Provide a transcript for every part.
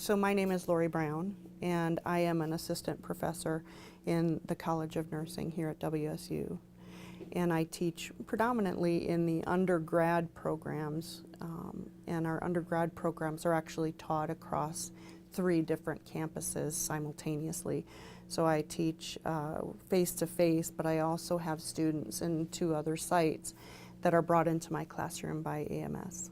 So my name is Lori Brown, and I am an assistant professor in the College of Nursing here at WSU. And I teach predominantly in the undergrad programs, and our undergrad programs are actually taught across 3 different campuses simultaneously. So I teach face-to-face, but I also have students in 2 other sites that are brought into my classroom by AMS.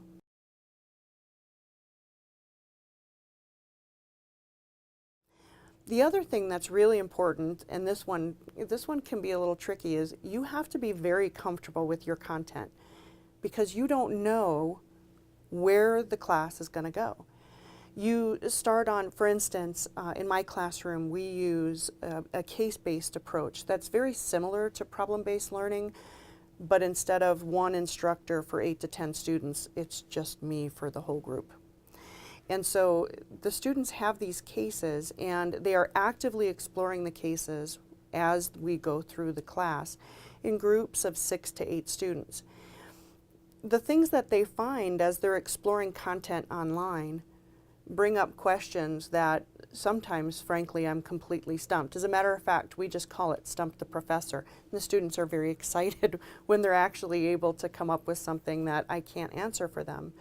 The other thing that's really important, and this one can be a little tricky, is you have to be very comfortable with your content because you don't know where the class is going to go. You start on, for instance, in my classroom we use a case-based approach that's very similar to problem-based learning, but instead of one instructor for 8 to 10 students, it's just me for the whole group. And so the students have these cases and they are actively exploring the cases as we go through the class in groups of 6 to 8 students. The things that they find as they're exploring content online bring up questions that sometimes, frankly, I'm completely stumped. As a matter of fact, we just call it Stump the Professor. And the students are very excited when they're actually able to come up with something that I can't answer for them.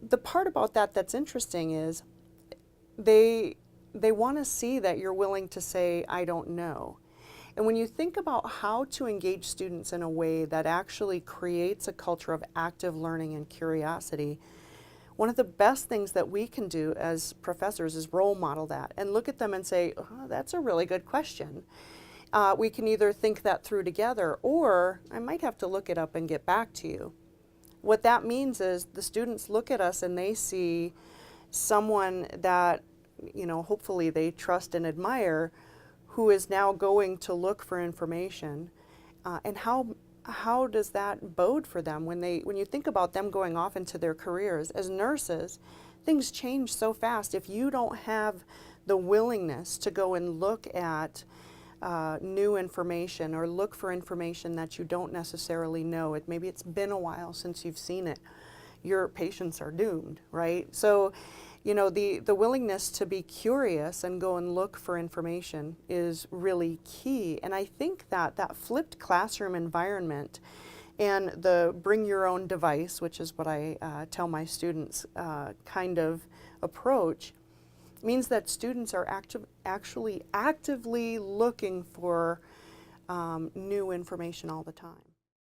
The part about that that's interesting is they want to see that you're willing to say, I don't know. And when you think about how to engage students in a way that actually creates a culture of active learning and curiosity, one of the best things that we can do as professors is role model that and look at them and say, oh, that's a really good question. We can either think that through together, or I might have to look it up and get back to you. What that means is the students look at us and they see someone that, you know, hopefully they trust and admire, who is now going to look for information. And how does that bode for them when you think about them going off into their careers as nurses? Things change so fast. If you don't have the willingness to go and look at new information or look for information that you don't necessarily know, maybe it's been a while since you've seen it, your patients are doomed, right? So, you know, the willingness to be curious and go and look for information is really key. And I think that that flipped classroom environment and the bring your own device, which is what I tell my students, kind of approach, means that students are actually actively looking for new information all the time.